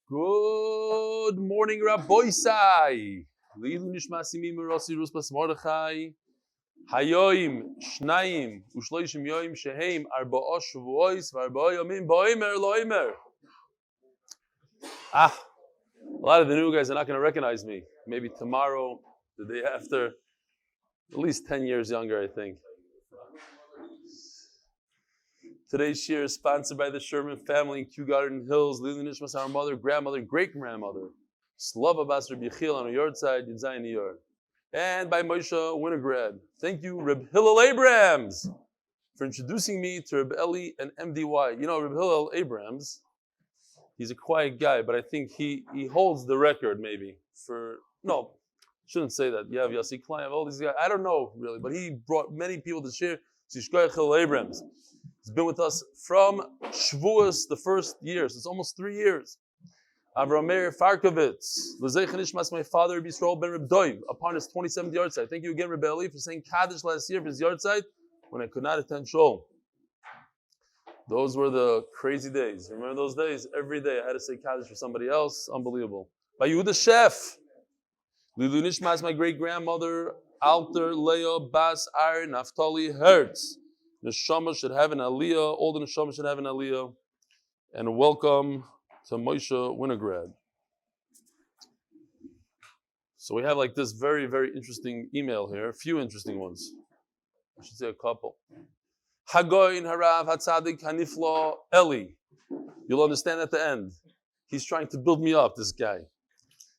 Good morning, Rabboisai. Leilu Nishmas imi merasi ruspas Mordechai. Hayoim Shnayim Ushloishim Yoim Sheheim Arba'a Shavuos V'Arba'a Yomim Ba'Omer Lo'Omer. A lot of the new guys are not going to recognize me. Maybe tomorrow, the day after. At least 10 years younger, I think. Today's shir is sponsored by the Sherman Family in Kew Garden Hills. Leah Nishmas, our mother, grandmother, great-grandmother. Slavov Basar Yechiel on the Yahrtzeit, Yudzayin Eir. And by Moshe Winograd. Thank you, R Hillel Abrahams, for introducing me to R Eli and MDY. You know, R Hillel Abrahams, he's a quiet guy, but I think he holds the record maybe for, no, shouldn't say that. You have Yossi Klein, you have all these guys. I don't know really, but he brought many people to share. R Hillel Abrahams. He's been with us from Shmooze the first year, so it's almost 3 years. Avraham Meir Farkovits, Nishmas, my father, Yisroel ben R Dov, upon his 27th Yahrtzeit. Thank you again, R Eli, for saying kaddish last year for his Yahrtzeit when I could not attend shul. Those were the crazy days. Remember those days? Every day I had to say kaddish for somebody else. Unbelievable. By Yehuda Scheff, leilu Nishmas, my great grandmother, Leah, Bas, R naftali, hertz. Nishmas should have an Aliyah. All the Nishmas should have an Aliyah. And welcome to Moshe Winograd. So we have like this very, very interesting email here. A few interesting ones. I should say a couple. Hagoyin harav hatzadik haniflo Eli. You'll understand at the end. He's trying to build me up, this guy.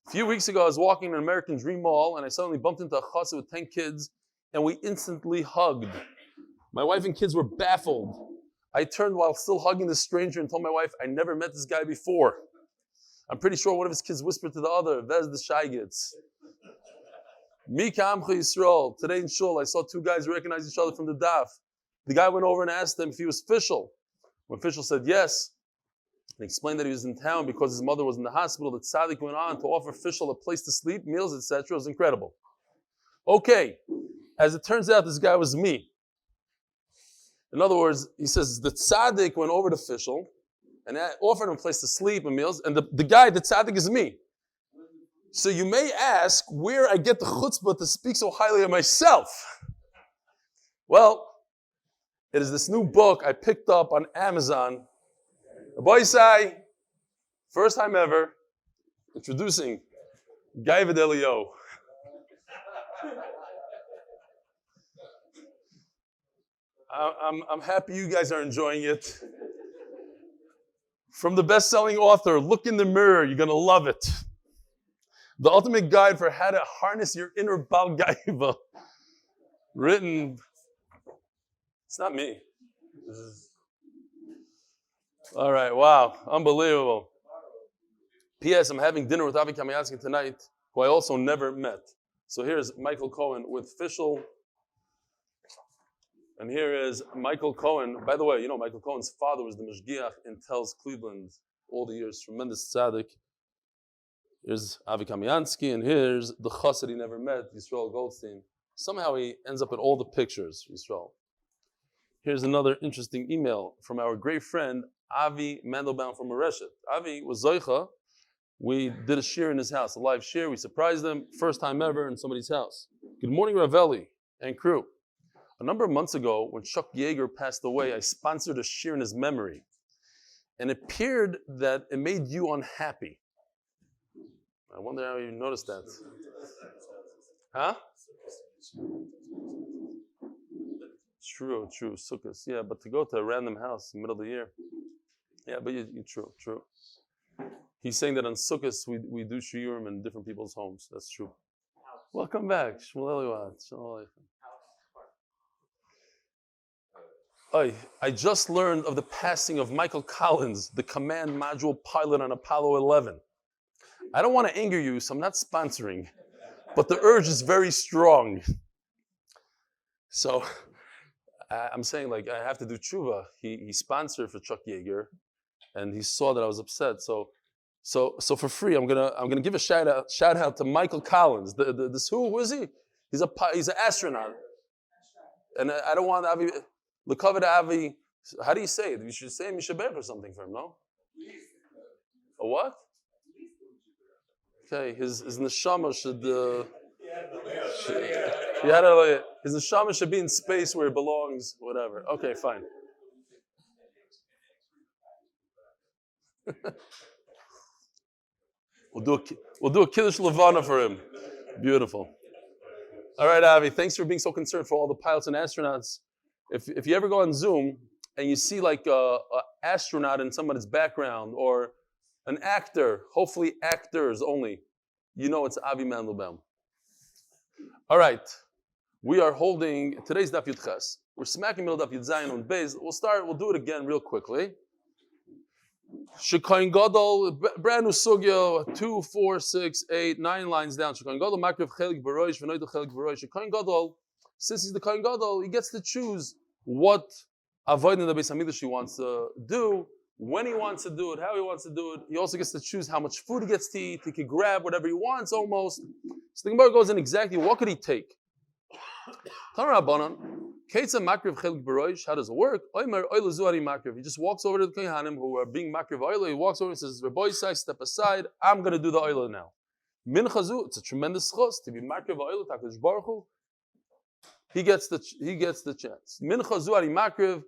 A few weeks ago, I was walking in an American Dream Mall, and I suddenly bumped into a chassid with 10 kids, and we instantly hugged. My wife and kids were baffled. I turned while still hugging this stranger and told my wife, I never met this guy before. I'm pretty sure one of his kids whispered to the other, Vez the Shaygitz. Mika Amcha Yisroel. Today in shul, I saw 2 guys recognize each other from the Daf. The guy went over and asked them if he was official. When official said yes, and explained that he was in town because his mother was in the hospital, that Tzaddik went on to offer official a place to sleep, meals, etc. It was incredible. Okay, as it turns out, this guy was me. In other words, he says the tzaddik went over to official and offered him a place to sleep and meals, and the guy, the tzaddik, is me. So you may ask where I get the chutzpah to speak so highly of myself. Well, it is this new book I picked up on Amazon. Rabboisai, first time ever, introducing Guy Videlio. I'm happy you guys are enjoying it. From the best-selling author, look in the mirror, you're going to love it. The ultimate guide for how to harness your inner Baal Gaiva. Written, it's not me. All right, wow, unbelievable. P.S. I'm having dinner with Avi Kamiansky tonight, who I also never met. So here's Michael Cohen with official. And here is Michael Cohen. By the way, you know Michael Cohen's father was the Mashgiach in Telz, Cleveland, all the years. Tremendous tzaddik. Here's Avi Kamiansky, and here's the chassid he never met, Yisroel Goldstein. Somehow he ends up in all the pictures, Yisroel. Here's another interesting email from our great friend, Avi Mandelbaum from Moreshet. Avi was Zoicha. We did a shir in his house, a live shir. We surprised him, first time ever in somebody's house. Good morning, Rav Eli and crew. A number of months ago, when Chuck Yeager passed away, I sponsored a shir in his memory. And it appeared that it made you unhappy. I wonder how you noticed that. Huh? True, Sukkot. Yeah, but to go to a random house in the middle of the year. Yeah, but true. He's saying that on Sukkot we do shiurim in different people's homes. That's true. Welcome back. I just learned of the passing of Michael Collins, the command module pilot on Apollo 11. I don't want to anger you, so I'm not sponsoring, but the urge is very strong. So I'm saying, like, I have to do tshuva. He sponsored for Chuck Yeager, and he saw that I was upset. So for free, I'm gonna give a shout out to Michael Collins. Who is he? He's an astronaut, and I don't want Avi. L'kavod Avi. How do you say it? You should say Mishabech or something for him, no? A what? Okay, his neshama should. His neshama should be in space where it belongs. Whatever. Okay, fine. We'll do a kiddush levana for him. Beautiful. All right, Avi. Thanks for being so concerned for all the pilots and astronauts. If you ever go on Zoom and you see like a astronaut in somebody's background or an actor, hopefully actors only, you know it's Avi Mandelbaum. All right, we are holding today's Daf Yud Ches. We're smacking middle Daf Yud Zayin on Beis. We'll do it again real quickly. Shekayin Gadol, brand new sugya, 2, 4, 6, 8, 9 lines down. Shekayin Gadol, Makriv Chelik Baroish, V'noidel Chelik Baroish. Shekayin Gadol, since he's the Kayin Gadol, he gets to choose what avoid in the Beis Hamikdash he wants to do, when he wants to do it, how he wants to do it. He also gets to choose how much food he gets to eat. He can grab whatever he wants almost. So the Gemara goes in exactly what could he take. How does it work? Omer, he just walks over to the Kohanim who are being makriv oila. He walks over and says, Rabbi Isai, step aside. I'm going to do the oila now. Minchazu, it's a tremendous chos to be makriv oila, Takadosh Baruch Hu. He gets the chance. Minchazu ari makriv,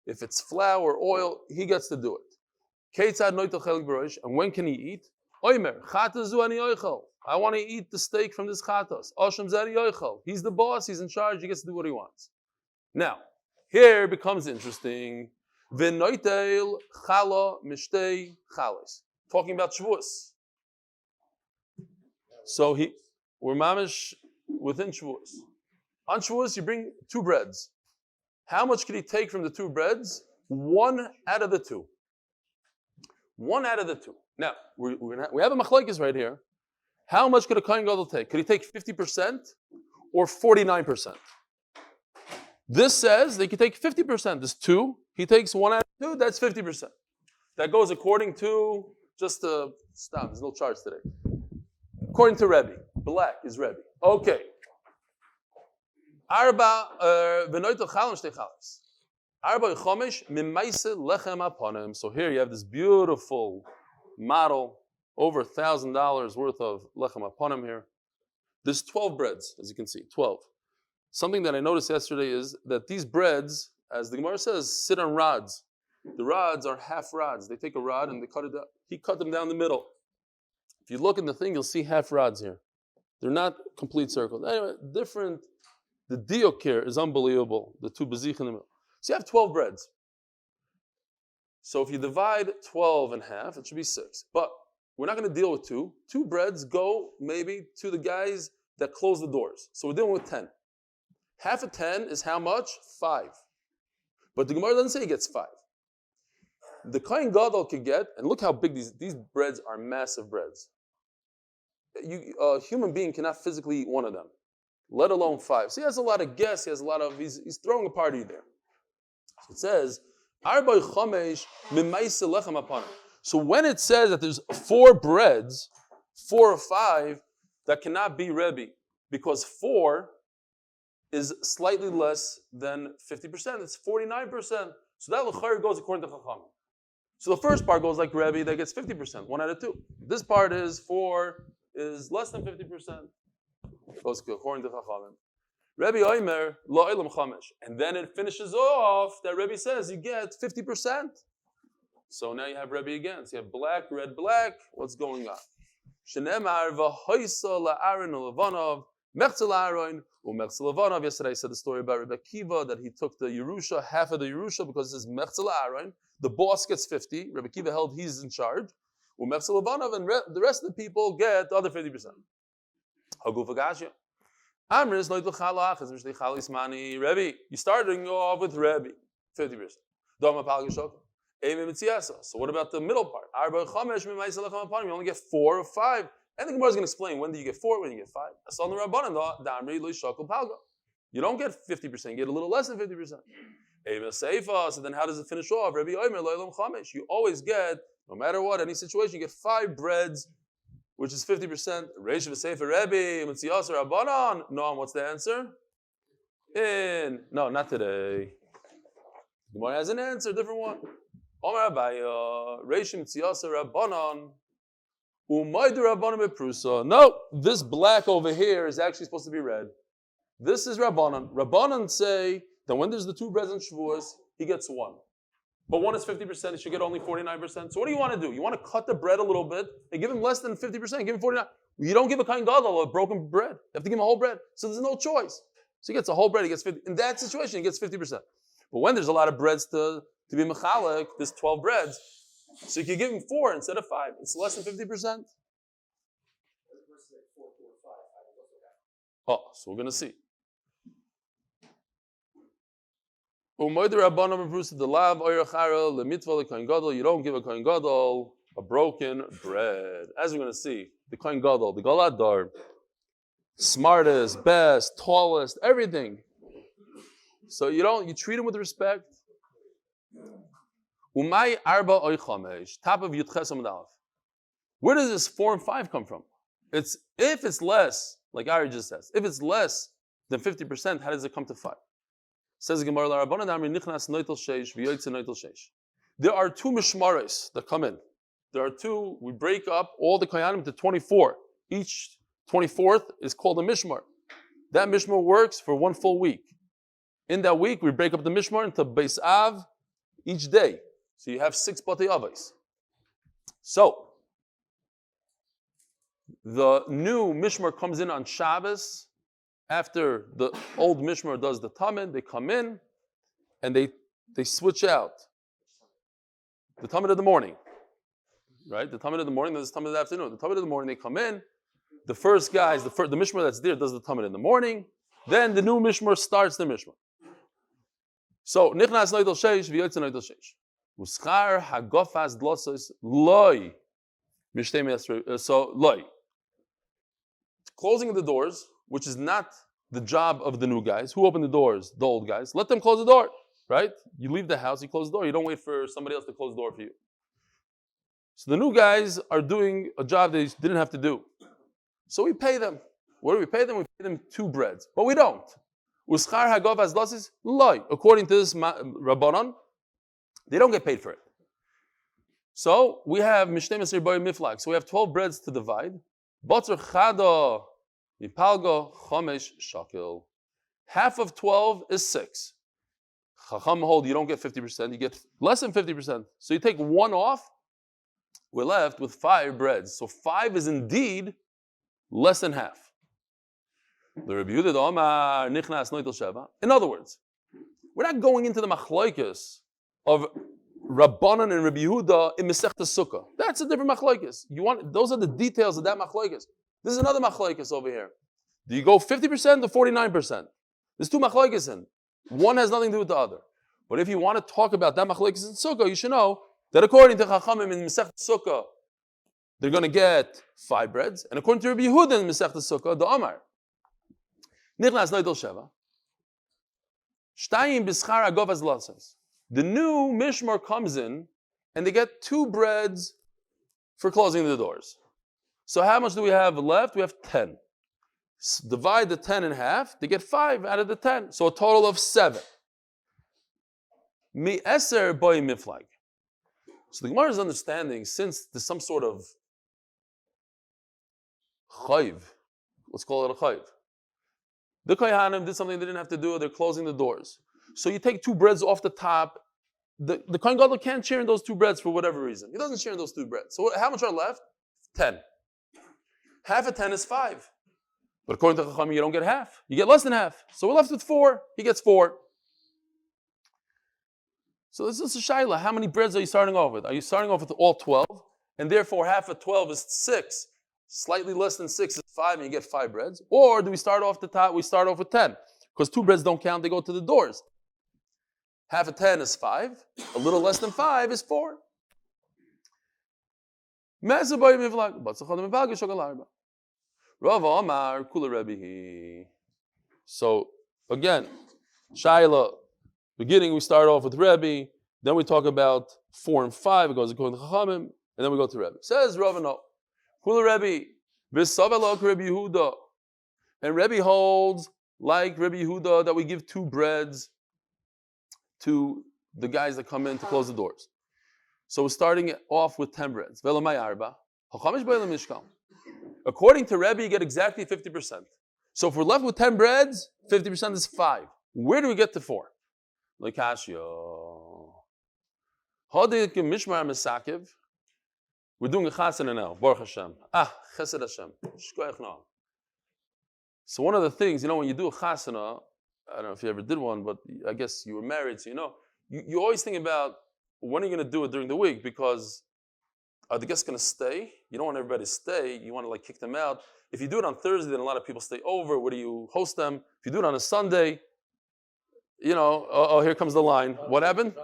if it's flour or oil, he gets to do it. Keitzad noitel chelik b'roish, and when can he eat? Omer, chatazu ani oichel. I want to eat the steak from this chatos. Oshem zari yoichel. He's the boss. He's in charge. He gets to do what he wants. Now, here it becomes interesting. V'noitel chala mishtei chalos. Talking about Shavuos. So we're mamish within Shavuos. On Shavuos, you bring 2 breads. How much could he take from the 2 breads? 1 out of the 2. 1 out of the 2. Now, we have a machlokes right here. How much could a Kohen Gadol take? Could he take 50% or 49%? This says they could take 50%. There's 2. He takes 1 out of 2. That's 50%. That goes according to, just to stop, there's no charts today. According to Rebbe. Black is Rebbe. Okay. Arba v'noitel chalim shtei chalos. Arba chomesh mimaise lechem aponim. So here you have this beautiful model, over $1,000 worth of lechem aponim here. There's 12 breads, as you can see, 12. Something that I noticed yesterday is that these breads, as the Gemara says, sit on rods. The rods are half rods. They take a rod and they cut it down. He cut them down the middle. If you look in the thing, you'll see half rods here. They're not complete circles. Anyway, different. The diok here is unbelievable. The 2 bezich in the middle. So you have 12 breads. So if you divide 12 in half, it should be 6. But we're not going to deal with 2. 2 breads go maybe to the guys that close the doors. So we're dealing with 10. Half of 10 is how much? 5. But the Gemara doesn't say he gets 5. The Kohen Gadol could get, and look how big these breads are, massive breads. A human being cannot physically eat one of them, let alone 5. So he has a lot of guests, he's throwing a party there. So it says, Arba'y chomesh mimaise lechem aponim. So when it says that there's 4 breads, 4 or 5, that cannot be Rebbe, because 4 is slightly less than 50%. It's 49%. So that l'chayr goes according to Chacham. So the first part goes like Rebbe, that gets 50%, 1 out of 2. This part is 4 is less than 50%. Goes according to Chacham. Rebbe Omer lo elam chamesh, and then it finishes off that Rebbe says you get 50%. So now you have Rebbe again. So you have black, red, black. What's going on? Shenemar v'hoisa la'aron u'levanov mechzel la'aron u'mechzel levanov. Yesterday I said the story about Rebbe Kiva that he took the Yerusha, half of the Yerusha, because it says mechzel la'aron. The boss gets 50. Rebbe Kiva held he's in charge. U'mechzel levanov, and the rest of the people get the other 50%. Haguf v'gashya. Amris loy l'chalach is mishli chalis mani Rebbe. You starting off with Rebbe, 50%. Doma pal geshok. So what about the middle part? You only get 4 or 5. And the Gemara is going to explain when do you get 4, when you get 5. You don't get 50%, you get a little less than 50%. So then how does it finish off? You always get, no matter what, any situation, you get 5 breads, which is 50%. Noam, what's the answer? No, not today. The Gemara has an answer, different one. Omer Abaye, Reishim Tziyasa Rabbanon. No, this black over here is actually supposed to be red. This is Rabbanan. Rabbanan say that when there's the two breads and Shavuos, he gets one. But one is 50%, he should get only 49%. So what do you want to do? You want to cut the bread a little bit and give him less than 50%, give him 49%. You don't give a kain gadol a broken bread. You have to give him a whole bread. So there's no choice. So he gets a whole bread, he gets 50%. In that situation, he gets 50%. But when there's a lot of breads to be mechalek, there's 12 breads, so you can give him 4 instead of 5. It's less than 50%. Oh, so we're going to see. You don't give a kohen gadol a broken bread. As we're going to see, the kohen gadol, the galadar, smartest, best, tallest, everything. So you treat him with respect. Umay arba oy chamesh, top of Yudches Amud Aleph. Where does this 4 and 5 come from? If it's less, like Ari just says, if it's less than 50%, how does it come to 5? Says the Gemara, there are 2 mishmaros that come in. There are 2, we break up all the koyanim to 24. Each 24th is called a mishmar. That mishmar works for 1 full week. In that week, we break up the mishmar into Beis Av each day. So you have 6 batei avos. So, the new mishmar comes in on Shabbos. After the old mishmar does the tamid, they come in and they switch out. The tamid of the morning, right? The tamid of the morning, there's the tamid of the afternoon. The tamid of the morning, they come in. The first guys, the mishmar that's there does the tamid in the morning. Then the new mishmar starts the mishmar. So, nichnas noidel sheish, v'yotze noidel sheish. Uschar hagofas dlosos loy. So, loy. Closing of the doors, which is not the job of the new guys. Who opened the doors? The old guys. Let them close the door, right? You leave the house, you close the door. You don't wait for somebody else to close the door for you. So the new guys are doing a job they didn't have to do. So we pay them. What do we pay them? We pay them 2 breads. But we don't. Uschar hagov as losis loy. According to this Rabbanon, they don't get paid for it. So we have Mishneh Mesir Boy Miflag. So we have 12 breads to divide. Botzer chada mipalgo chomesh shakel. Half of 12 is 6. Chacham hold you don't get 50%, you get less than 50%. So you take 1 off, we're left with 5 breads. So 5 is indeed less than half. In other words, we're not going into the machlokes of Rabbanan and Rabbi Yehuda in Masechta Sukkah. That's a different machlokes. Those are the details of that machlokes. This is another machlokes over here. Do you go 50% or 49%? There's 2 machlokes in. One has nothing to do with the other. But if you want to talk about that machlokes in Sukkah, you should know that according to Chachamim in Masechta Sukkah, they're going to get 5 breads. And according to Rabbi Yehuda in Masechta Sukkah, the Omer, Nichnas Noidel Sheva, Shtayim B'schar Agov Az Latzes. The new mishmar comes in, and they get 2 breads for closing the doors. So how much do we have left? We have 10. Divide the 10 in half, they get 5 out of the 10. So a total of 7. Mi eser boy miflag. So the Gemara is understanding, since there's some sort of chayv, let's call it a chayv. The kohanim did something they didn't have to do, they're closing the doors. So you take 2 breads off the top. The kohen gadol can't share in those 2 breads for whatever reason. He doesn't share in those 2 breads. So how much are left? 10. Half of 10 is 5. But according to Chachamim, you don't get half. You get less than half. So we're left with 4. He gets 4. So this is a shaila. How many breads are you starting off with? Are you starting off with all 12? And therefore half of 12 is 6. Slightly less than 6 is 5 and you get 5 breads. Or do we start off the top? We start off with 10. Because 2 breads don't count, they go to the doors. Half of 10 is 5. A little less than 5 is 4. So again, Shaila, beginning we start off with Rebbe, then we talk about 4 and 5, it goes according to Chachamim, and then we go to Rebbe. Says Rav no, Kula Rebbe, v'savelok Rebbe Yehuda, and Rebbe holds like Rebbe Yehuda that we give 2 breads to the guys that come in to close the doors. So we're starting off with 10 breads. Velamay arba. According to Rebbe, you get exactly 50%. So if we're left with 10 breads, 50% is 5. Where do we get to 4? We're doing a chasana now. Baruch Hashem. Chesed Hashem. Shkoyach no. So one of the things, when you do a chasana, I don't know if you ever did one, but I guess you were married, so you always think about when are you going to do it during the week, because are the guests going to stay? You don't want everybody to stay. You want to kick them out. If you do it on Thursday, then a lot of people stay over. Where do you host them? If you do it on a Sunday, here comes the line. What happened?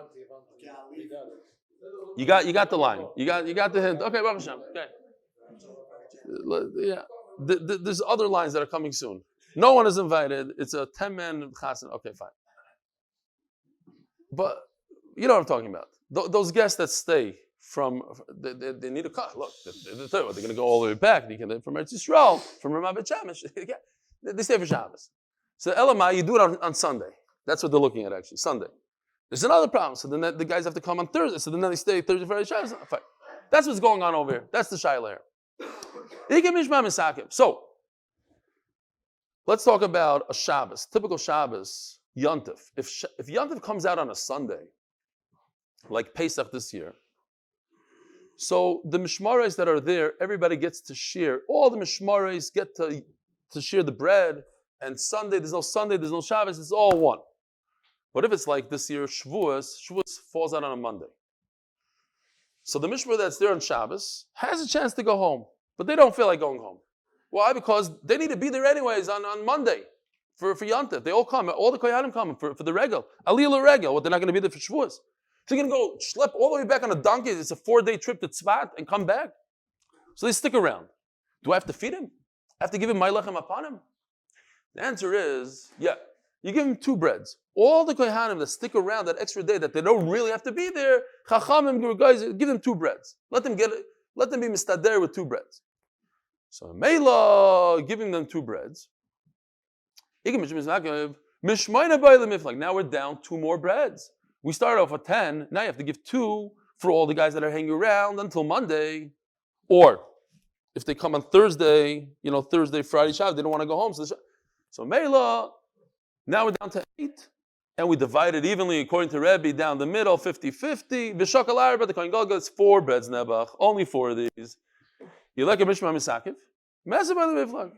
You got the line. You got the hint. Okay, Baruch Hashem. Okay. Yeah. There's other lines that are coming soon. No one is invited. It's a 10-man chasana. Okay, fine. But you know what I'm talking about. Those guests that stay they need a car. Look, they're going to go all the way back. They can from Eretz Yisrael, from Ramat Bet Shemesh. They stay for Shabbos. So Elamai, you do it on Sunday. That's what they're looking at actually, Sunday. There's another problem. So then the guys have to come on Thursday. So then they stay Thursday, Friday, Shabbos. Fine. That's what's going on over here. That's the Shaila here. So let's talk about a Shabbos, typical Shabbos, Yontif. If Yontif comes out on a Sunday, like Pesach this year, so the mishmaros that are there, everybody gets to share. All the mishmaros get to share the bread. And Sunday, there's no Shabbos, it's all one. But if it's like this year, Shmooze falls out on a Monday. So the mishmar that's there on Shabbos has a chance to go home, but they don't feel like going home. Why? Because they need to be there anyways on Monday for Yontif. They all come, all the kohanim come for the regel. Alila regel, they're not going to be there for Shmooze. So you're going to go schlep all the way back on a donkey. It's a 4-day trip to Tzvat and come back. So they stick around. Do I have to feed him? I have to give him my lechem upon him? The answer is, yeah. You give him 2 breads. All the kohanim that stick around that extra day that they don't really have to be there, chachamim, guys, give them 2 breads. Let them be mistader with 2 breads. So Meir giving them 2 breads. Now we're down 2 more breads. We started off with 10. Now you have to give 2 for all the guys that are hanging around until Monday. Or if they come on Thursday, Thursday, Friday, Shabbos, they don't want to go home. So Meir, now we're down to 8. And we divide it evenly according to Rebbe down the middle, 50-50. V'shakal arba, the Kohen Gadol gets 4 breads nebach, only 4 of these. You like a mishma misakiv, mezeh by the miflag.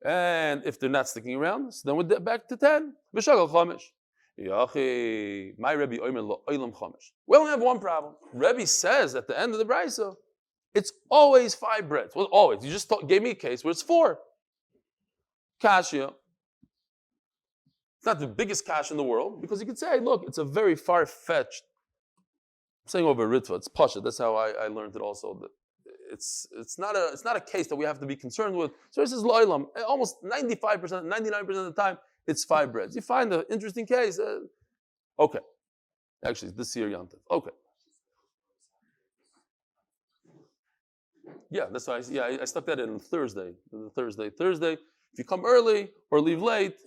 And if they're not sticking around, so then we're back to 10. V'shakal chomesh. Yachi, my Rebbe Omer lo olam chomesh. We only have one problem. Rebbe says at the end of the brayso, it's always 5 breads. Well, always. You just gave me a case where it's 4. Kashya. It's not the biggest cash in the world, because you could say, look, it's a very far-fetched, I'm saying over Ritva, it's Pasha, that's how I learned it also. It's not a case that we have to be concerned with. So it says Lo'ilam, almost 95%, 99% of the time, it's 5 breads. You find an interesting case, okay. Actually, this year Yontif, okay. Yeah, that's why I stuck that in Thursday. Thursday. If you come early or leave late,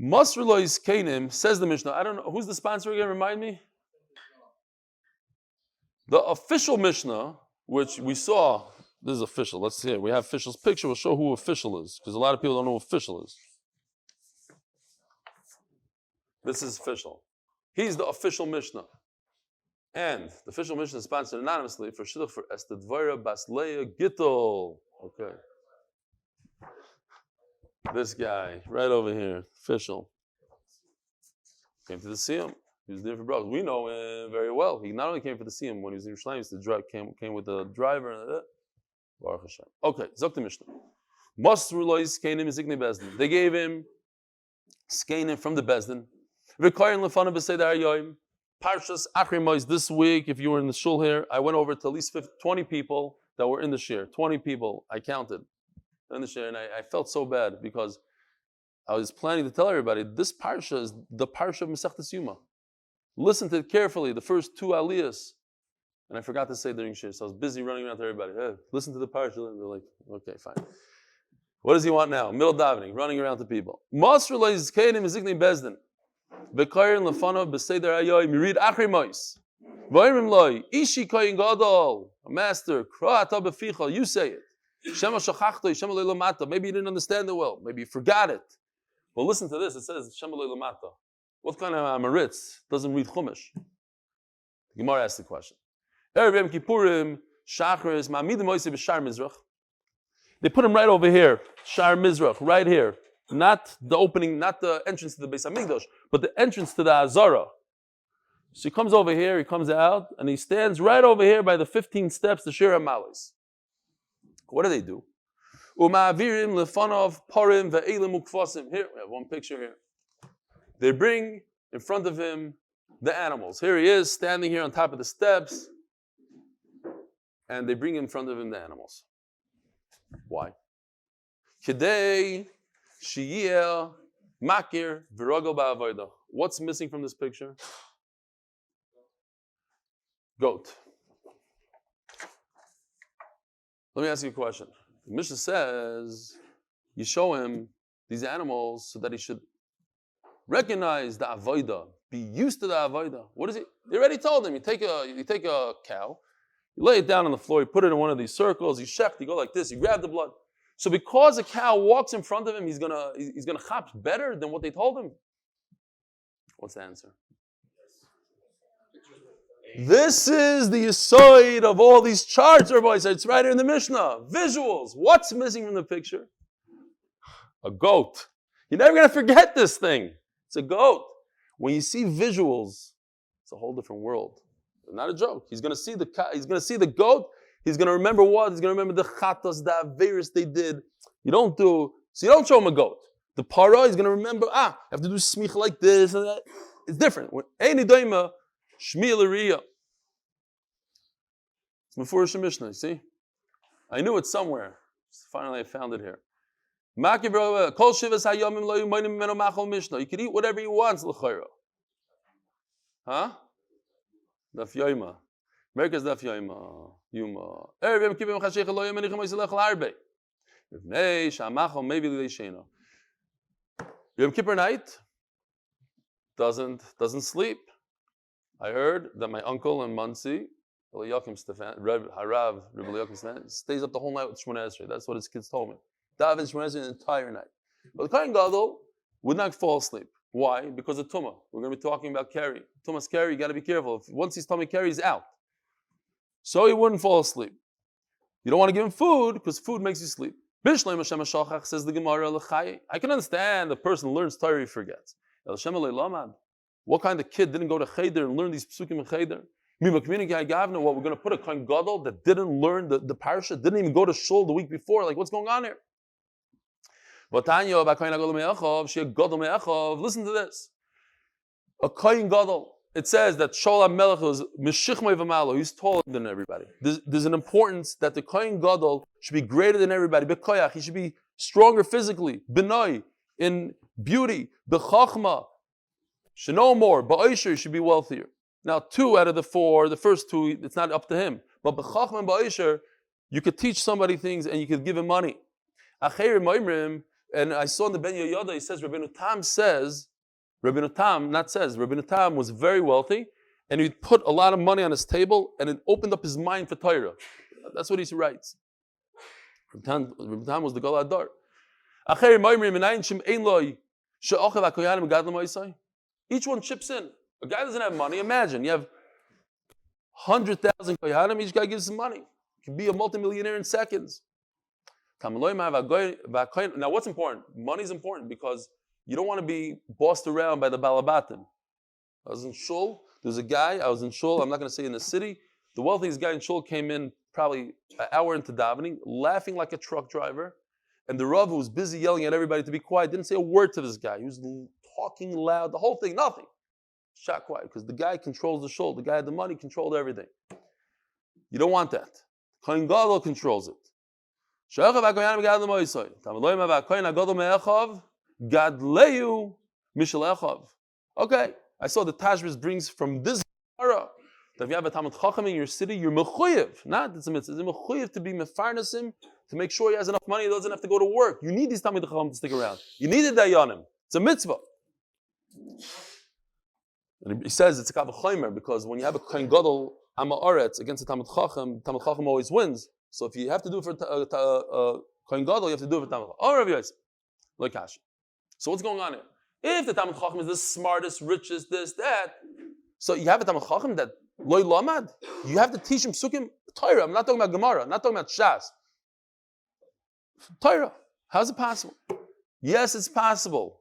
Masr lois kainim, says the Mishnah. I don't know, who's the sponsor again, remind me? The official Mishnah, which we saw, this is official, let's see it. We have official's picture, we'll show who official is, because a lot of people don't know who official is. This is official. He's the official Mishnah. And the official Mishnah is sponsored anonymously for shidduch for Esther Dvara Bas Leah Gittel. Okay. This guy, right over here, official. Came to the Siyum. He was there for brothers. We know him very well. He not only came for the Siyum when he was in Yerushalayim, he used to drive, came with the driver. Baruch Hashem. Okay, Zok the Mishnah. Masru lois keinim iziknei bezdin. They gave him skeinim from the bezdin. Requiring lefanav b'seder hayoyim. Parshas Achri Mois this week, if you were in the shul here, I went over to at least 20 people that were in the shir. 20 people, I counted. In the share, and I felt so bad because I was planning to tell everybody this parsha is the parsha of Masechtas Yoma. Listen to it carefully, the first 2 aliyahs, and I forgot to say during shir, so I was busy running around to everybody. Hey, listen to the parsha, and they're like, okay, fine. What does he want now? Middle davening, running around to people. Masr lois keinim iziknei bezdin, v'koyin lefanav b'seder hayoyim. You read Achri Mois. V'ayrim loy, ishi koyin gadol, a master, kro'ata beficha, you say it. Shema shachachto, Shema leilu mata. Maybe you didn't understand it well. Maybe you forgot it. Well, listen to this. It says Shema leilu mata. What kind of amaritz doesn't read Chumash? The Gemara asked the question. Erev Yom Kippurim, Shachris, Ma'amidim Moisei b'Shar Mizrach. They put him right over here, Shar Mizrach, right here. Not the opening, not the entrance to the Beis Hamikdash, but the entrance to the Azara. So he comes over here, he comes out, and he stands right over here by the 15 steps to Shir HaMalis. What do? Uma'avirim lefanov parim ve'elim ukfasim. Here, we have one picture here. They bring in front of him the animals. Here he is, standing here on top of the steps, and they bring in front of him the animals. Why? Kedei shiyeh makir v'rogel ba'avoda. What's missing from this picture? Goat. Let me ask you a question. The Mishnah says you show him these animals so that he should recognize the avoda, be used to the avoda. What is it? They already told him. You take a cow, you lay it down on the floor, you put it in one of these circles, you shecht, you go like this, you grab the blood. So because a cow walks in front of him, he's gonna chop better than what they told him. What's the answer? This is the yahrzeit of all these charts, everybody said. It's right here in the Mishnah. Visuals. What's missing from the picture? A goat. You're never going to forget this thing. It's a goat. When you see visuals, it's a whole different world. Not a joke. He's going to see the goat. He's going to remember what? He's going to remember the chatas, the averis they did. You don't show him a goat. The para, he's going to remember, I have to do smich like this and that. It's different. Eini doima, shmi l'riya. It's Mefurish Mishnah, you see? I knew it somewhere. Finally, I found it here. You can eat whatever you want, l'chayra. Huh? Daf Yomi. America's Daf Yomi. Yoma. Erev Yom Kippur Chashich lo yom enichim oisel lechel harbe. V'nei shamachol maybe l'leishena. Yom Kippur night doesn't sleep. I heard that my uncle in Muncie, Eli Harav, stays up the whole night with Shmooze. That's what his kids told me. Daven Shmooze the entire night. But the Kohen Gadol would not fall asleep. Why? Because of Tumah. We're going to be talking about Kerry. Tumah's Kerry, you got to be careful. Once he's tummy Kerry, he's out. So he wouldn't fall asleep. You don't want to give him food because food makes you sleep. Says the Gemara, I can understand the person learns Torah, he forgets. What kind of kid didn't go to Cheder and learn these psukim in Cheder? What, we're going to put a Kohen Gadol that didn't learn the parsha, didn't even go to shul the week before. Like, what's going on here? Listen to this. A Kohen Gadol, it says that Shaul HaMelech was Meshichmei v'malo. He's taller than everybody. There's an importance that the Kohen Gadol should be greater than everybody. Bekoyach, he should be stronger physically. Benoi, in beauty. Bechachma, should know more. Ba'oisher, he should be wealthier. Now, 2 out of the 4, the first 2, it's not up to him. But b'chachma and ba'oisher, you could teach somebody things and you could give him money. Acherim Moimrim, and I saw in the Ben Yoyada, he says, Rabbeinu Tam was very wealthy, and he'd put a lot of money on his table, and it opened up his mind for Torah. That's what he writes. Rabbeinu Tam was the Gadol Adar. Each one chips in. A guy doesn't have money. Imagine, you have 100,000 koyanim, each guy gives some money. You can be a multimillionaire in seconds. Now, what's important? Money is important because you don't want to be bossed around by the balabatim. I was in shul. There's a guy, I was in shul, I'm not going to say in the city. The wealthiest guy in shul came in probably an hour into davening, laughing like a truck driver. And the Rav, who was busy yelling at everybody to be quiet, didn't say a word to this guy. He was talking loud, the whole thing, nothing. Shot quiet, because the guy controls the shul. The guy had the money, controlled everything. You don't want that. Kohen Gadol controls it. Okay, I saw the Tashbis brings from this Gemara that if you have a Talmud Chacham in your city, you're mechuyev. Not it's a mitzvah. It's a mechuyev to be mefarnasim, to make sure he has enough money, he doesn't have to go to work. You need these Talmud Chacham to stick around. You need a dayanim. It's a mitzvah. And he says it's a kav chomer because when you have a kohen gadol ama aretz against the Talmud Chacham always wins. So if you have to do it for kohen gadol, you have to do it for Talmud Chacham. Like Kashi. So what's going on here? If the Talmud Chacham is the smartest, richest, this, that, so you have a Talmud Chacham that loy lamad, you have to teach him psukim Torah. I'm not talking about Gemara. I'm not talking about Shas. Torah. How's it possible? Yes, it's possible.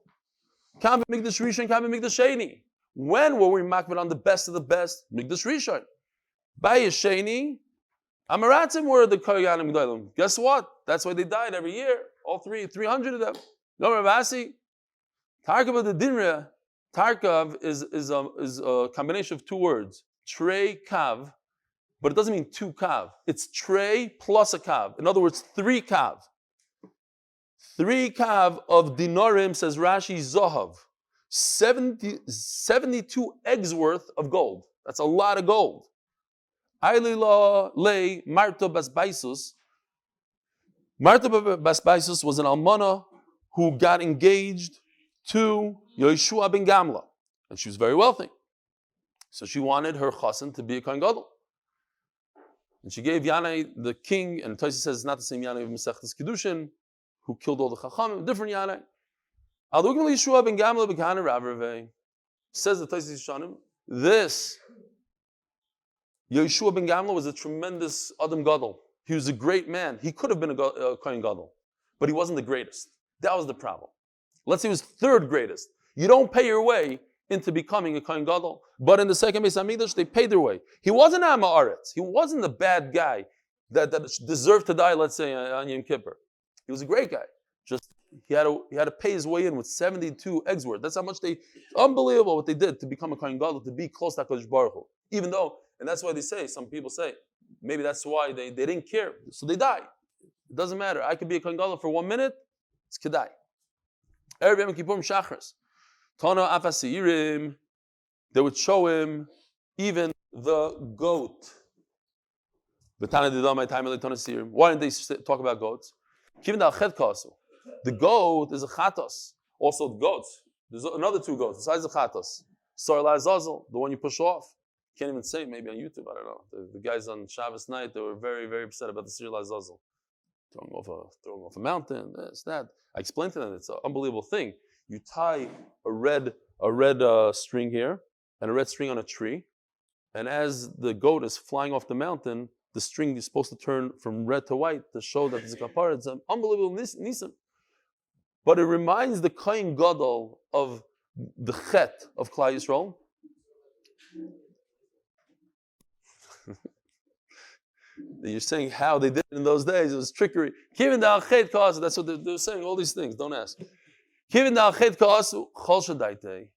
Kav Mikdash Rishon, Kav Mikdash Sheni. When were we makbid on the best of the best? Mikdash Rishon. By Sheni, Amaratzim were the Koyanim Gdolim. Guess what? That's why they died every year. All 300 of them. Yomer Vasi. Tarkav of the Dinra. Tarkav is a combination of two words. Trey Kav. But it doesn't mean two Kav. It's Trey plus a Kav. In other words, 3 Kav. 3 Kav of Dinarim, says Rashi, Zohav. 72 eggs worth of gold. That's a lot of gold. Ailila lei Marta Basbaisus. Marta Basbaisus was an almana who got engaged to Yeshua ben Gamla. And she was very wealthy. So she wanted her chassan to be a kohen gadol. And she gave Yanai the king, and Tosi says it's not the same Yanai of Masechtas Kiddushin, who killed all the chachamim, different Yanai. Alugim Yeshua ben Gamla b'kana Rav says the Tosi Shanim, this Yeshua ben Gamla was a tremendous Adam Gadol. He was a great man. He could have been a Kohen Gadol, but he wasn't the greatest. That was the problem. Let's say he was 3rd greatest. You don't pay your way into becoming a Kohen Gadol. But in the second Beis Hamikdash, they paid their way. He wasn't Amma Aretz. He wasn't the bad guy that deserved to die, let's say, on Yom Kippur. He was a great guy. Just he had to pay his way in with 72 eggs worth. That's how much unbelievable what they did to become a Kohen Gadol, to be close to HaKadosh Baruch Hu. Even though, and that's why they say, some people say, maybe that's why they didn't care. So they died. It doesn't matter. I could be a Kohen Gadol for 1 minute, it's Kedai. Erev Yom Kippurim Shachris. Tana Afasirim, they would show him even the goat. Why didn't they talk about goats? The goat is a chatos. Also the goats. There's another 2 goats besides the chatos. Sarla Azazel, the one you push off. Can't even say, maybe on YouTube, I don't know. The guys on Shabbos night, they were very, very upset about the Sarla Azazel. Throwing off a mountain, this, that. I explained to them, it's an unbelievable thing. You tie a red string here and a red string on a tree, and as the goat is flying off the mountain, the string is supposed to turn from red to white to show that it's a kapara. It's an unbelievable nisim. But it reminds the kohen gadol of the chet of Klal Yisrael. You're saying how they did it in those days. It was trickery. Kivin da'al chet kasu. That's what they're saying. All these things. Don't ask. Kivin da'al chet kasu chol shadaitei.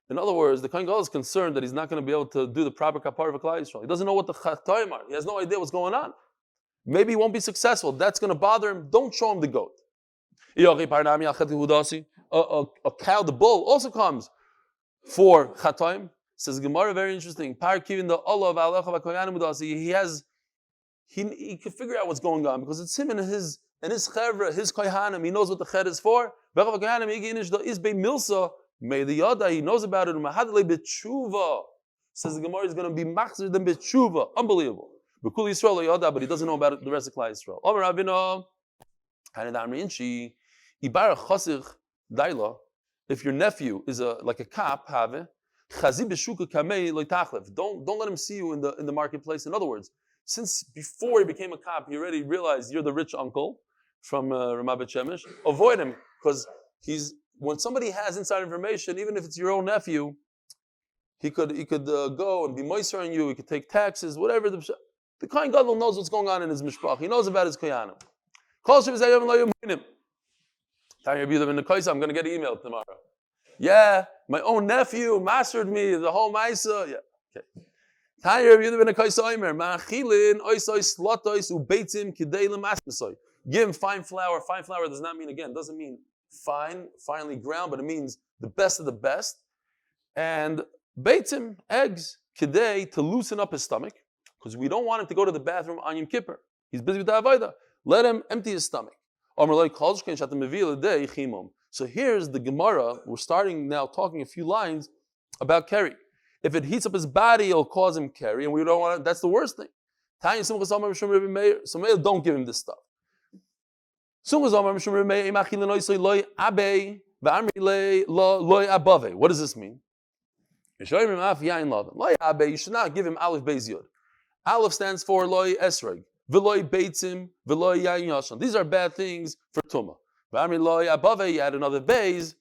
In other words, the kohen gadol is concerned that he's not going to be able to do the proper kapara of Klal Yisrael. He doesn't know what the chatoim are. He has no idea what's going on. Maybe he won't be successful. That's going to bother him. Don't show him the goat. A cow, the bull, also comes for chatoim. Says Gemara, very interesting. He can figure out what's going on because it's him and his chevra, his kohanim. He knows what the chet is for. He knows about it. Says the Gemara is going to be machzir than b'tshuva. Unbelievable. But he doesn't know about the rest of Klal Yisrael. Omer Rabbeinu, if your nephew is like a cop, don't let him see you in the marketplace. In other words, since before he became a cop, he already realized you're the rich uncle from Ramat Bet Shemesh. Avoid him because when somebody has inside information, even if it's your own nephew, he could go and be moiser on you. He could take taxes, whatever. The kohen gadol knows what's going on in his mishpach. He knows about his koyanim. I'm going to get an email tomorrow. Yeah, my own nephew mastered me, the whole maisa. Yeah, okay. Give him fine flour. Fine flour does not mean, again, doesn't mean finely ground, but it means the best of the best. And beitzim, eggs, kidei, to loosen up his stomach, because we don't want him to go to the bathroom on Yom Kippur. He's busy with the avodah. Let him empty his stomach. So here's the Gemara. We're starting now talking a few lines about Keri. If it heats up his body, it'll cause him carry, and we don't want. That's the worst thing. Meir. So Meir, don't give him this stuff. What does this mean? You should not give him Aleph Beis Yod. Aleph stands for loy esrog, v'loy beitzim, v'loy yayin yashan. These are bad things for tumah. V'amri loy above, you add another beis.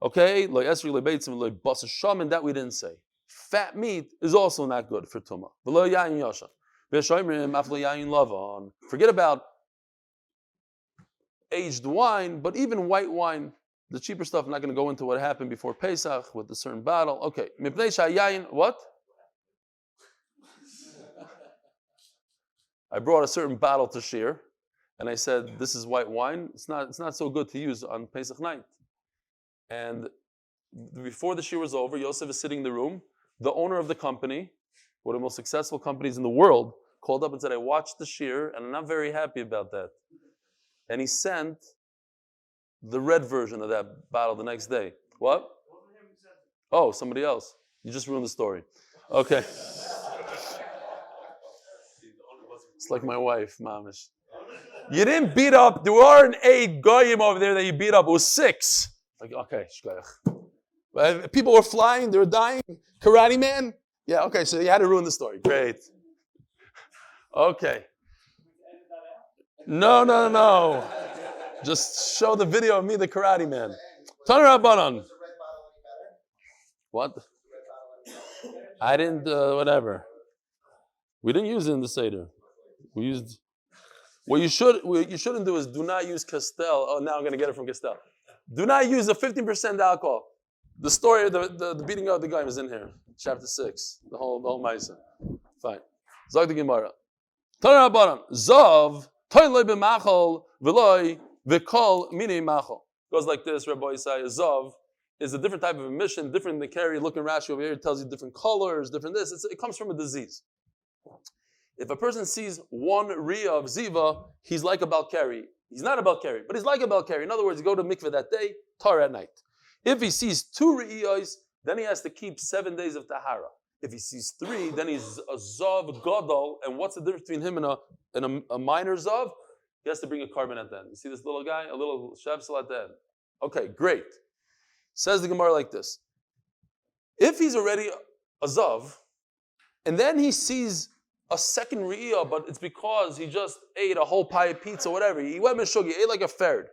Okay, loy esrog, loy beitzim, loy basar shaman. That we didn't say. Fat meat is also not good for tumah. V'loy yayin yashan. V'shoymrim aflo yayin lavan. Forget about aged wine, but even white wine, the cheaper stuff. I'm not going to go into what happened before Pesach with the certain bottle. Okay, mipnei shayayin. What? I brought a certain bottle to shir, and I said, "This is white wine. It's not so good to use on Pesach night." And before the shir was over, Yosef is sitting in the room. The owner of the company, one of the most successful companies in the world, called up and said, "I watched the shir, and I'm not very happy about that." And he sent the red version of that bottle the next day. What? Oh, somebody else. You just ruined the story. Okay. It's like my wife, mamish. You didn't beat up. There weren't 8 goyim over there that you beat up. It was 6. Like, okay, shkoyach. People were flying. They were dying. Karate man. Yeah. Okay. So you had to ruin the story. Great. Okay. No. Just show the video of me, the karate man. Turn around, Banan. What? I didn't. Whatever. We didn't use it in the Seder. We used. What you shouldn't do is do not use Castel. Oh, now I'm going to get it from Castel. Do not use the 15% alcohol. The story, the beating of the guy is in here, chapter 6. The whole Maisa. Fine. Zog the Gemara. Tanar Rabbanan. Zov toin loy b'machol v'loy v'kol mini machol. Goes like this. Rabbi Yisai. Zov is a different type of emission, different than carry. Look in Rashi over here. It tells you different colors, different this. It comes from a disease. If a person sees 1 riyah of ziva, he's like a balkari. He's not a balkari, but he's like a balkari. In other words, you go to mikveh that day, tar at night. If he sees 2 riyahs, then he has to keep 7 days of tahara. If he sees 3, then he's a zav gadol. And what's the difference between him and a minor zav? He has to bring a carbon at the end. You see this little guy, a little shavsel at the end. Okay, great. Says the Gemara like this: if he's already a zav, and then he sees a second riyah, but it's because he just ate a whole pie of pizza, whatever. He went mishugi, ate like a ferret.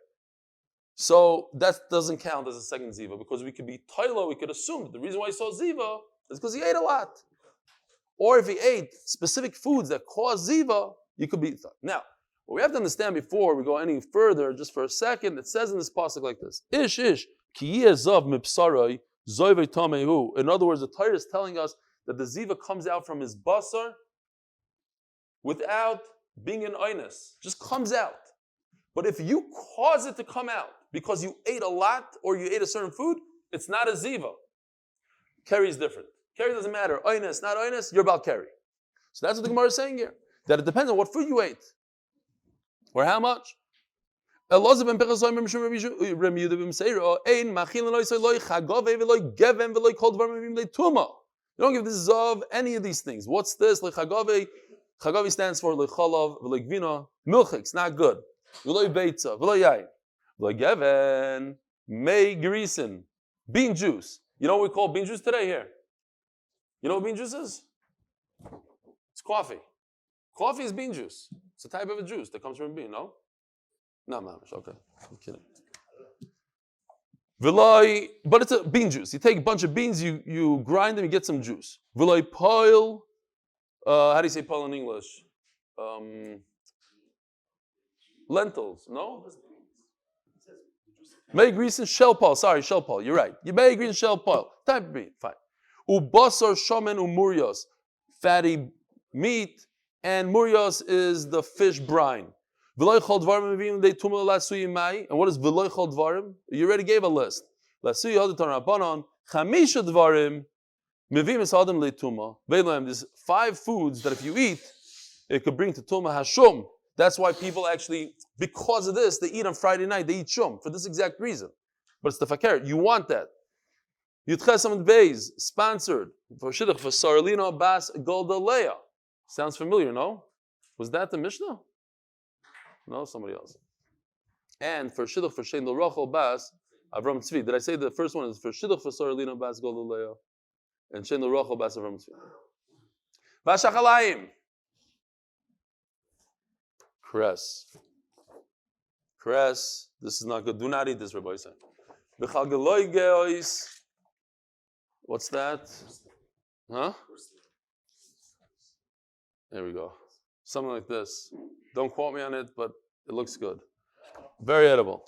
So that doesn't count as a second ziva, because we could be toilo, we could assume that the reason why he saw ziva is because he ate a lot. Or if he ate specific foods that cause ziva, you could be. Now, what we have to understand before we go any further, just for a second, it says in this pasuk like this: Ish, ki yeh zav mipsaroi, zoyvei tamehu. In other words, the Torah is telling us that the ziva comes out from his basar without being an oinus, just comes out. But if you cause it to come out because you ate a lot or you ate a certain food, it's not a ziva. Keri is different. Keri doesn't matter. Oinus, not oinus, you're about keri. So that's what the Gemara is saying here. That it depends on what food you ate. Or how much. You don't give this of any of these things. What's this? Chagavi stands for lechalav, v'legvina, milchik. It's not good. V'loy beitza, v'loy yayin, v'loy geven, mei grisen, bean juice. You know what we call bean juice today here? You know what bean juice is? It's coffee. Coffee is bean juice. It's a type of a juice that comes from a bean. No, mamish. Okay, I'm kidding. V'loy, but it's a bean juice. You take a bunch of beans, you grind them, you get some juice. V'loy poil. How do you say pol in English? Lentils, no? May grease and shell pol. Sorry, shell pol. You're right. You may grease and shell pol. Type of meat, fine. Ubasar shaman umurios, fatty meat, and murios is the fish brine. V'loy chol dvarim mevim de tumah lasui mai. And what is v'loy chol dvarim? You already gave a list. Lasui hadaton rabbanon chamisha dvarim. There's 5 foods that if you eat, it could bring to Tumah Hashum. That's why people actually, because of this, they eat on Friday night, they eat Shum, for this exact reason. But it's the fakir. You want that. Amud Beis, sponsored for shidduch for Sarlino Bas Golda Leah. Sounds familiar, no? Was that the Mishnah? No, somebody else. And for shidduch for Shein L'Rochel Bas Avraham Tzvi. Did I say the first one is for shidduch for Sarlino Bas Golda Leah and Shein L'Rochel Bas Avraham Tzvi? Vashachalayim. Kress. This is not good. Do not eat this, Rabbi Yisrael. What's that? Huh? There we go. Something like this. Don't quote me on it, but it looks good. Very edible.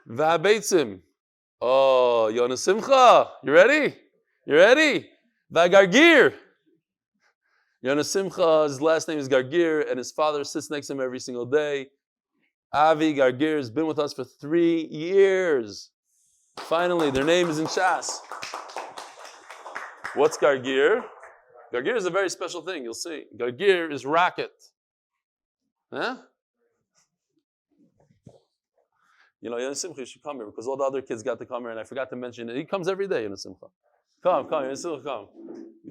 Va'abeitzim. Oh, Yona Simcha. You ready? Va'gargir. Yona Simcha, his last name is Gargir, and his father sits next to him every single day. Avi Gargir has been with us for 3 years. Finally, their name is in Shas. What's Gargir? Gargir is a very special thing, you'll see. Gargir is rocket. Huh? You know, Yona Simcha, you should come here because all the other kids got to come here and I forgot to mention it. He comes every day, Yona Simcha. Come, Yona Simcha, come.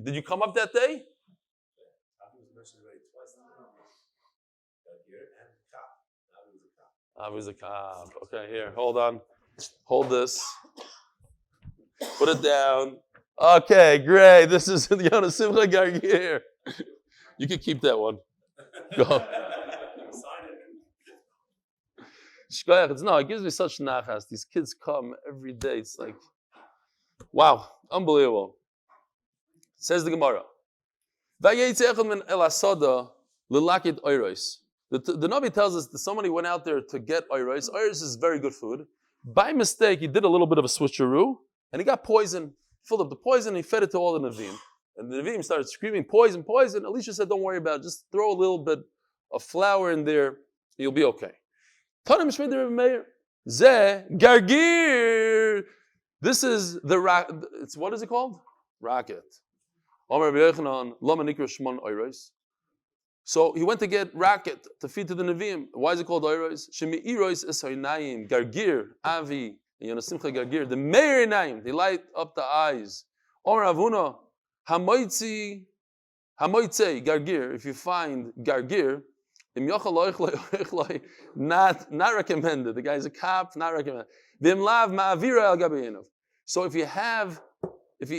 Did you come up that day? Avi's a cop. Okay, here, hold on. Hold this. Put it down. Okay, great. This is the Yona Simcha Gargir. You can keep that one. Go. No, it gives me such nachas. These kids come every day. It's like, wow, unbelievable. Says the Gemara. The Navi tells us that somebody went out there to get Eiros. Eiros is very good food. By mistake, he did a little bit of a switcheroo, and he got poison. Filled up the poison, and he fed it to all the Navim. And the Navim started screaming, poison, poison. Elisha said, don't worry about it. Just throw a little bit of flour in there. You'll be okay. Tanim Shmeider Meir. Zeh Gargir. This is the it's what is it called? Rocket. Omer B'Yochanan Lama Nikra Shmon Eiros. So he went to get racket to feed to the Nevi'im. Why is it called Eiros? Shemi Eiros Esaynayim Gargir Avi Yona Simcha Gargir. The Meir name, they light up the eyes. Omer Avuna Hamoitzi Gargir. If you find Gargir, not recommended. The guy's a cop, not recommended. Vimlav Ma'avira Al Gabayinov. So if you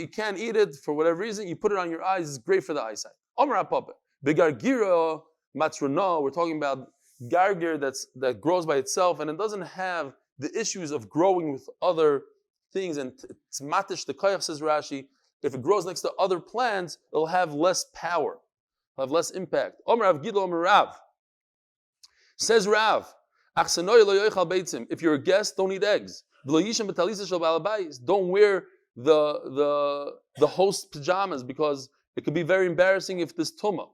can't eat it for whatever reason, you put it on your eyes. It's great for the eyesight. Omer Apapa. Begargira matrona, we're talking about gargir that grows by itself and it doesn't have the issues of growing with other things. And it's matish the koyach, says Rashi. If it grows next to other plants, it'll have less power, it'll have less impact. Omer Rav Gidl Omer Rav. Says Rav, if you're a guest, don't eat eggs. Don't wear the host's pajamas because it could be very embarrassing if there's tumah.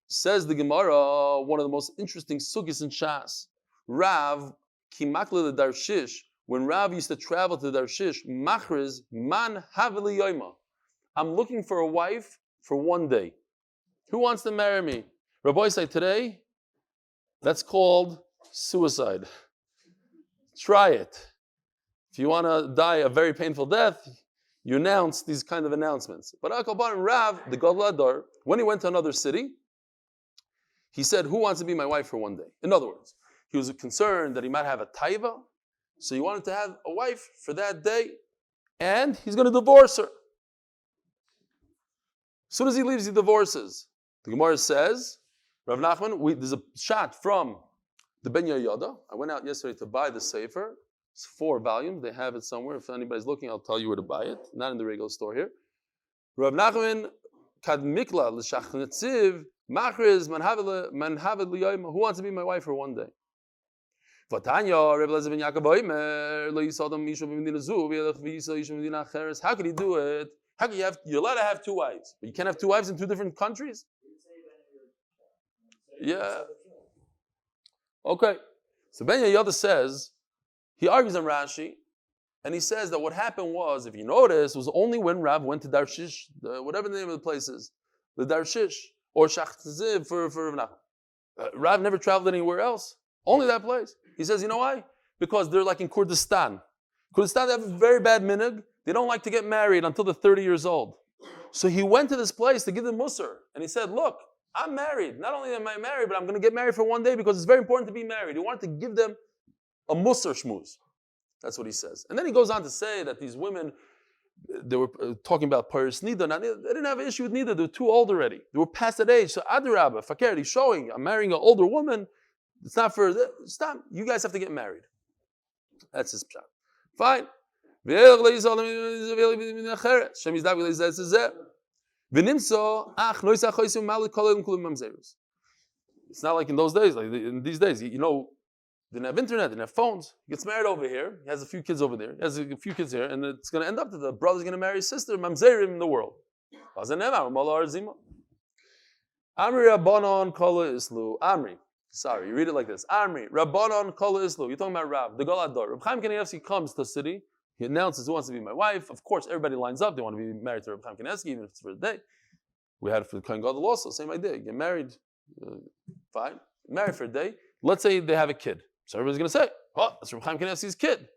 Says the Gemara, one of the most interesting sugis in Shas. Rav kimakle the Darshish. When Rav used to travel to Darshish, machriz man haveli Yoma. I'm looking for a wife for one day. Who wants to marry me? Rabbi say today, that's called suicide. Try it. If you want to die a very painful death, you announce these kind of announcements. But Akabar and Rav, the Gadol Adar, when he went to another city, he said, who wants to be my wife for one day? In other words, he was concerned that he might have a taiva, so he wanted to have a wife for that day, and he's going to divorce her. As soon as he leaves, he divorces. The Gemara says, Rav Nachman, there's a shot from the Ben Yehoyada. I went out yesterday to buy the Sefer. It's 4 volumes. They have it somewhere. If anybody's looking, I'll tell you where to buy it. Not in the regular store here. Rav Nachman, Kad Mikla, L'Shach Netziv, Machriz, Manhavid L'Yoyma. Who wants to be my wife for one day? Vatanya, Rav Lezer ben Yaakov Omer, Lo Yisadam Misha b'Medina Zu, V'yelech v'Yisa Yisha b'Medina Acheres. How could he do it? How could you're allowed to have 2 wives, but you can't have 2 wives in 2 different countries? Yeah. Okay. So Ben Yehoyada says, he argues on Rashi, and he says that what happened was, if you notice, was only when Rav went to Darshish, whatever the name of the place is, the Darshish, or Shach Tziv for Rav Nachman. Rav never traveled anywhere else, only that place. He says, you know why? Because they're like in Kurdistan. Kurdistan, they have a very bad minhag. They don't like to get married until they're 30 years old. So he went to this place to give them musar. And he said, look, I'm married. Not only am I married, but I'm going to get married for one day because it's very important to be married. He wanted to give them a musar shmooze. That's what he says. And then he goes on to say that these women, they were talking about Paris Nida. Now, they didn't have an issue with Nida. They were too old already. They were past that age. So Adirabba, Fakir, he's showing, I'm marrying an older woman. It's not for, stop. You guys have to get married. That's his pshat. Fine. It's not like in those days, like in these days, you know, they didn't have internet, they didn't have phones. He gets married over here, he has a few kids over there, he has a few kids here, and it's going to end up that the brother's going to marry his sister, mamzerim in the world. Amri Rabbanon Kala Islu. Amri. Sorry, you read it like this. Amri Rabbanon Kala Islu. You're talking about Rav, the Galador. Reb Chaim Kanievsky comes to the city. He announces who wants to be my wife. Of course, everybody lines up. They want to be married to Reb Chaim Kanievsky, even if it's for a day. We had it for the Kohen Gadol also. Same idea. Get married. Fine. Married for a day. Let's say they have a kid. So everybody's going to say, oh, that's Reb Chaim Kanievsky's kid.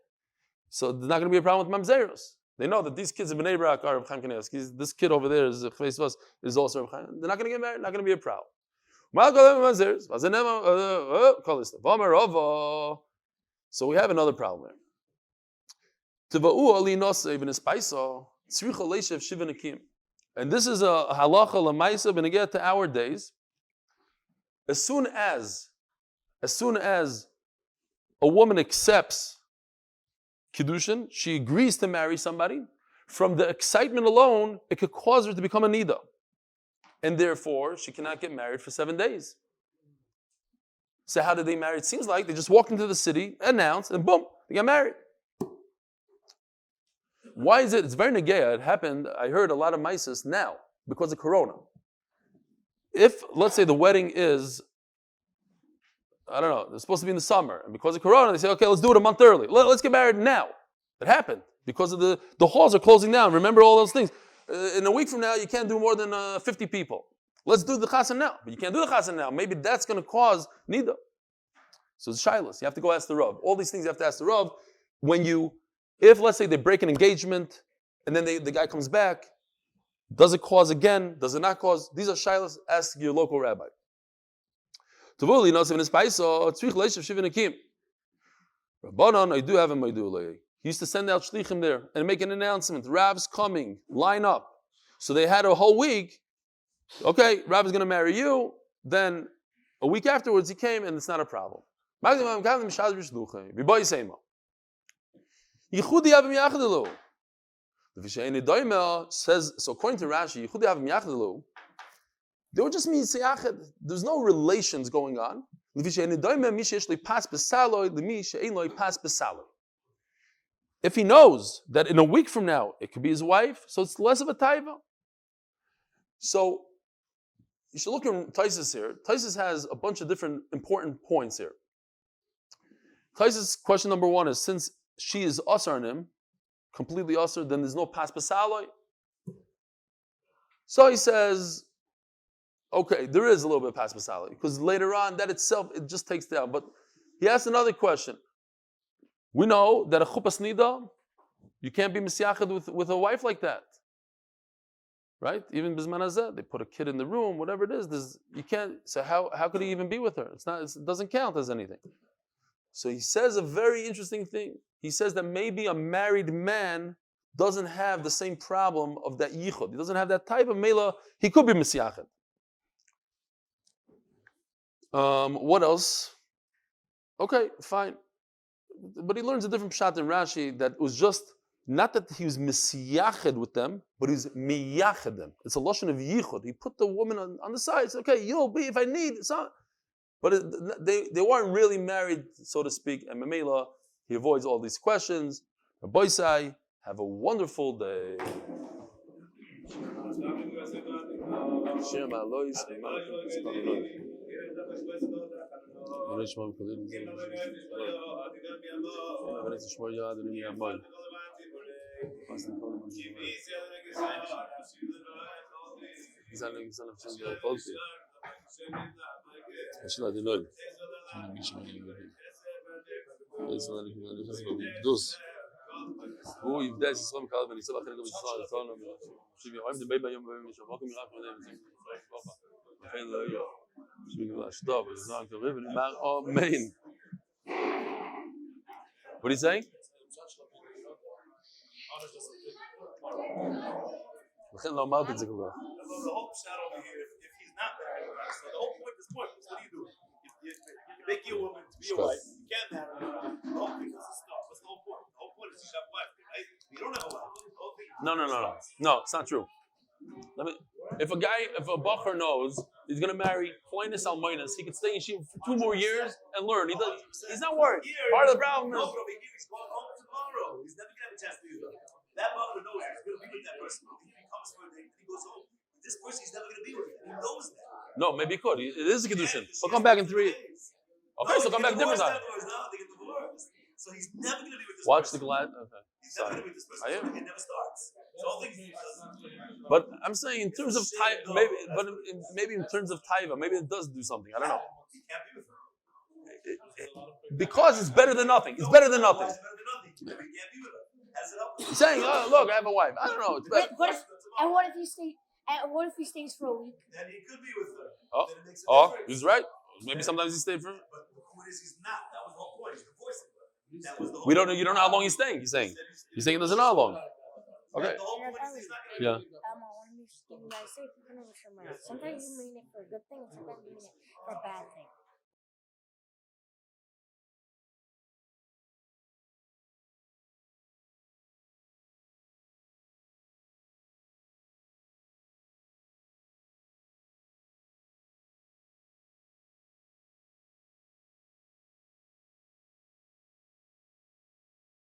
So there's not going to be a problem with mamzeros. They know that these kids in Bnei Brak are Reb Chaim Kanievsky. This kid over there is also Reb Chaim. They're not going to get married. Not going to be a problem. So we have another problem here. And this is a halacha lemaisa b'negeh to our days. As soon as a woman accepts kiddushin, she agrees to marry somebody. From the excitement alone, it could cause her to become a nida, and therefore she cannot get married for 7 days. So how did they marry? It seems like they just walked into the city, announced, and boom, they got married. Why is it? It's very negea. It happened, I heard a lot of mises now, because of Corona. If, let's say the wedding is, I don't know, it's supposed to be in the summer, and because of Corona, they say, okay, let's do it a month early. Let's get married now. It happened, because of the halls are closing down. Remember all those things. In a week from now, you can't do more than 50 people. Let's do the chassan now. But you can't do the chassan now. Maybe that's going to cause nida. So it's shilas. You have to go ask the Rav. All these things you have to ask the Rav. If, let's say, they break an engagement, and then the guy comes back, does it cause again? Does it not cause? These are shilas. Ask your local rabbi. Rabbanon, I do have a Maidulei. He used to send out shlichim there and make an announcement. Rav's coming. Line up. So they had a whole week. Okay, Rav is going to marry you. Then a week afterwards he came, and it's not a problem. Yehudi Avim Yachdilu. The Vishaini Doima says, so according to Rashi, Yehudi Avim Yachdilu, they were just miyachid. There's no relations going on. The Vishaini Doima Mishesh Pas Besaloi, the Mishainoi Pas Besaloi. If he knows that in a week from now it could be his wife, so it's less of a taiva. So you should look at Taisus here. Taisus has a bunch of different important points here. Taisus question number one is, since she is asar on him, completely asar, then there's no pas pasaloi. So he says, okay, there is a little bit of pas pasaloi, because later on, that itself, it just takes down. But he asked another question. We know that a chupas nida, you can't be misyachid with a wife like that. Right? Even bisman hazeh, they put a kid in the room, whatever it is, you can't, so how could he even be with her? It doesn't count as anything. So he says a very interesting thing. He says that maybe a married man doesn't have the same problem of that yichud. He doesn't have that type of mela. He could be misyachid. What else? Okay, fine. But he learns a different pshat in Rashi, that it was just, not that he was misyached with them, but he was miyached them. It's a lashon of yichud. He put the woman on the side. He said, okay, you'll be if I need. But they weren't really married, so to speak. And Mamela, he avoids all these questions. Rabbi Sai, have a wonderful day. הוא יבדל שישראל מקרב וניסה לכן גם ישראל לצאנו שביום דבי ביום ביום שבוע כמירח מלהם לכן לא יהיה שבגלל שטוב זמן קריב ונאמר אמן. What are you saying? לכן לא אמרתי את זה כבר. You make your woman to be your wife. You can't marry her. The whole thing is a stuff. What's the whole point? The whole point is you have a wife, right? You don't have a wife. The whole thing. No, it's not true. If a bacher knows he's going to marry Ploinus Almoinus, he could stay in Shiva for 2 more years and learn. He's not worried. Part of the problem is... No, bro, he's going home tomorrow. He's never going to have a chance to do that. That bacher knows he's going to be with that person. He comes for a day, he goes home. This person he's never going to be with. He knows that. No, maybe he could. It is a Kedushin. He'll come back in 3... Okay, so come back a different time. They get divorced. So he's never going to be with this Watch person. the glad. Okay. He's never going to be with this person. It never starts. So all things he does. But I'm saying in terms of taiva, maybe in terms of taiva, maybe it does do something. I don't know. He can't be with her. Because it's better than nothing. It's better than nothing. It's better than nothing. He can't be with her. How does it help him? He's saying, oh, look, I have a wife. I don't know. It's better. And what if he stays for a week? Then he could be with her. Oh, Then it makes a difference. he's right. Maybe sometimes he stayed for. But the point is, he's not. That was the whole point. He's divorcing her. That was the whole We don't know. You don't know how long he's staying. He's saying. He's saying he doesn't know how long. Okay. The whole point is he's not going to Yeah. I want to give you guys safe. Sometimes you mean it for a good thing, and sometimes you mean it for a bad thing.